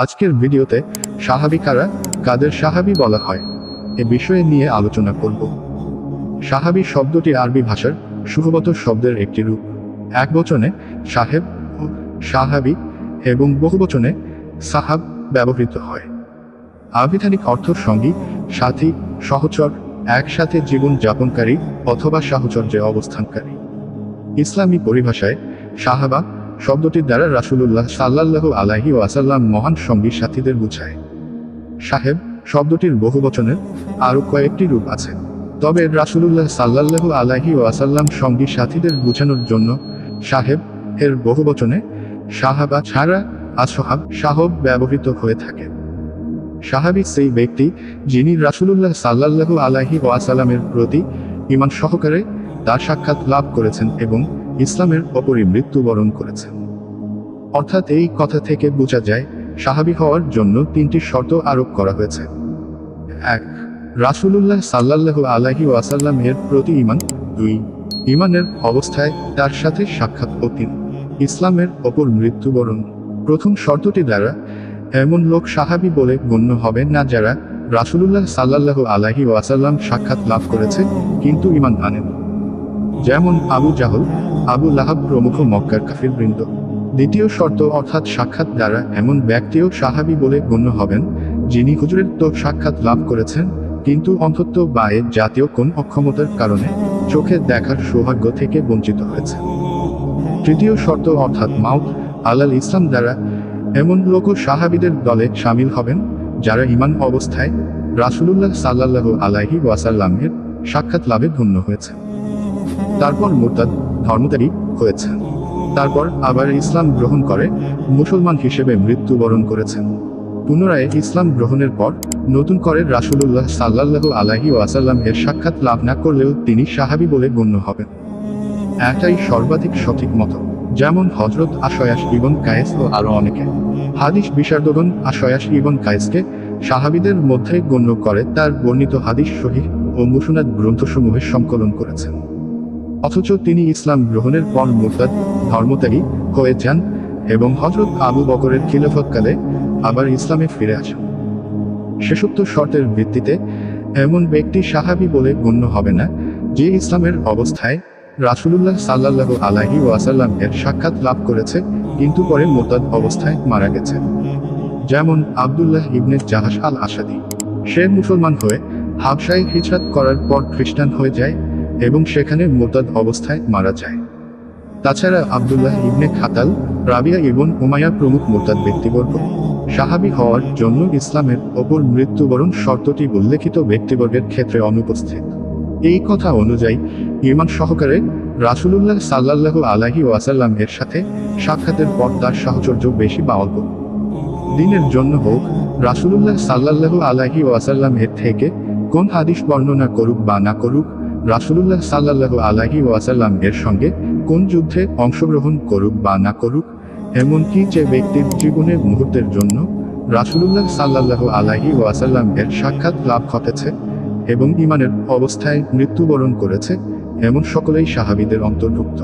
আজকের ভিডিওতে সাহাবী কারা, কাদের সাহাবী বলা হয় এ বিষয়ে নিয়ে আলোচনা করব। সাহাবী শব্দটি আরবি ভাষার সুহবত শব্দের একটি রূপ। একবচনে সাহেব ও সাহাবী এবং বহুবচনে সাহাব ব্যবহৃত হয়। আবিধানিক অর্থ সঙ্গী, সাথী, সহচর, একসাথে জীবন যাপনকারী অথবা সাহচর্যে অবস্থানকারী। ইসলামী পরিভাষায় সাহাবা শব্দটির দ্বারা রাসূলুল্লাহ সাল্লাল্লাহু আলাইহি ওয়াসাল্লাম মহান সঙ্গী সাথীদের বোঝায়। সাহেব শব্দটির বহুবচনের আরও কয়েকটি রূপ আছে, তবে রাসূলুল্লাহ সাল্লাল্লাহু আলাইহি ওয়াসাল্লাম সঙ্গী সাথীদের বোঝানোর জন্য সাহেব এর বহুবচনে সাহাবা ছাড়া আসহাব সাহব ব্যবহৃত হয়ে থাকে। সাহাবী সেই ব্যক্তি যিনি রাসূলুল্লাহ সাল্লাল্লাহু আলাইহি ওয়াসাল্লামের প্রতি ঈমান সহকারে তার সাক্ষাৎ লাভ করেছেন এবং ইসলামের ওপরই মৃত্যুবরণ করেছেন। অর্থাৎ এই কথা থেকে বোঝা যায় সাহাবী হওয়ার জন্য তিনটি শর্ত আরোপ করা হয়েছে। 1. রাসূলুল্লাহ সাল্লাল্লাহু আলাইহি ওয়াসাল্লাম এর প্রতি ঈমান। 2. ঈমানের অবস্থায় তার সাথে সাক্ষাৎ ও 3. ইসলামের ওপর মৃত্যুবরণ। প্রথম শর্তটি দ্বারা এমন লোক সাহাবী বলে গণ্য হবে না যারা রাসূলুল্লাহ সাল্লাল্লাহু আলাইহি ওয়াসাল্লাম সাক্ষাৎ লাভ করেছে কিন্তু ঈমান আনেন, যেমন আবু জাহল, আবু লাহাব প্রমুখ মক্কার কাফিরবৃন্দ। দ্বিতীয় শর্ত অর্থাৎ সাক্ষাৎ দ্বারা এমন ব্যক্তিও সাহাবী বলে গণ্য হবেন যিনি হুজুরের তো সাক্ষাৎ লাভ করেছেন কিন্তু অন্ধত্ব বা এ জাতীয় কোন অক্ষমতার কারণে চোখে দেখার সৌভাগ্য থেকে বঞ্চিত হয়েছে। তৃতীয় শর্ত অর্থাৎ মাউত আলাল ইসলাম দ্বারা এমন লোকও সাহাবীদের দলে শামিল হবেন যারা ঈমান অবস্থায় রাসূলুল্লাহ সাল্লাল্লাহু আলাইহি ওয়াসাল্লামের সাক্ষাৎ লাভে ধন্য হয়েছে, তারপর মুরতাদ ধর্মত্যাগী হয়েছেন, তারপর আবার ইসলাম গ্রহণ করে মুসলমান হিসেবে মৃত্যুবরণ করেছেন। পুনরায় ইসলাম গ্রহণের পর নতুন করে রাসূলুল্লাহ সাল্লাল্লাহু আলাইহি ওয়াসাল্লাম এর সাক্ষাৎ লাভ না করলেও তিনি সাহাবী বলে গণ্য হবেন। এটাই সর্বাধিক সঠিক মত, যেমন হযরত আশয়াস ইবন কায়েস ও আরো অনেকে। হাদিস বিশারদগণ আশয়াস ইবন কায়েসকে সাহাবীদের মধ্যে গণ্য করে তার বর্ণিত হাদিস সহিহ ও মুসনাদ গ্রন্থসমূহের সংকলন করেছেন, অথচ তিনি ইসলাম গ্রহণের পর মুরতাদ ধর্মত্যাগী হয়ে যান এবং হযরত আবু বকরের খিলাফতকালে আবার ইসলামে ফিরে আসেন। শেষোক্ত শর্তের ভিত্তিতে এমন ব্যক্তি সাহাবী বলে গণ্য হবে না যে ইসলামের অবস্থায় রাসূলুল্লাহ সাল্লাল্লাহু আলাইহি ওয়াসাল্লাম এর সাক্ষাৎ লাভ করেছে কিন্তু পরে মুরতাদ অবস্থায় মারা গেছে, যেমন আব্দুল্লাহ ইবনে জাহাশ আল আসাদি। সে মুসলমান হয়ে হাবশায় হিজরত করার পর খ্রিস্টান হয়ে যায় এবং সেখানে মুরতাদ অবস্থায় মারা যায়। তাছাড়া আব্দুল্লাহ ইবনে খাতাল, রাবিয়া ইবন উমাইয়া প্রমুখ মুরতাদ ব্যক্তিবর্গ সাহাবী হওয়ার জন্য ইসলামের ওপর মৃত্যুবরণ শর্তটি উল্লেখিত ব্যক্তিবর্গের ক্ষেত্রে অনুপস্থিত। এই কথা অনুযায়ী ঈমান সহকারে রাসূলুল্লাহ সাল্লাল্লাহু আলাইহি ওয়াসাল্লাম এর সাথে সাক্ষাতের পর তার সাহচর্য বেশি বা অল্প দিনের জন্য হোক রাসূলুল্লাহ সাল্লাল্লাহু আলাইহি ওয়াসাল্লাম এর থেকে কোন হাদিস বর্ণনা করুক বা না করুক, রাসূলুল্লাহ সাল্লাল্লাহু আলাইহি ওয়াসাল্লাম এর সঙ্গে কোন যুদ্ধে অংশগ্রহণ করুক বা না করুক, এমনকি যে ব্যক্তির জীবনের মুহূর্তের জন্য রাসূলুল্লাহ সাল্লাল্লাহু আলাইহি ওয়াসাল্লাম এর সাক্ষাৎ লাভ ঘটেছে এবং ঈমানের অবস্থায় মৃত্যুবরণ করেছে, এমন সকলেই সাহাবীদের অন্তর্ভুক্ত।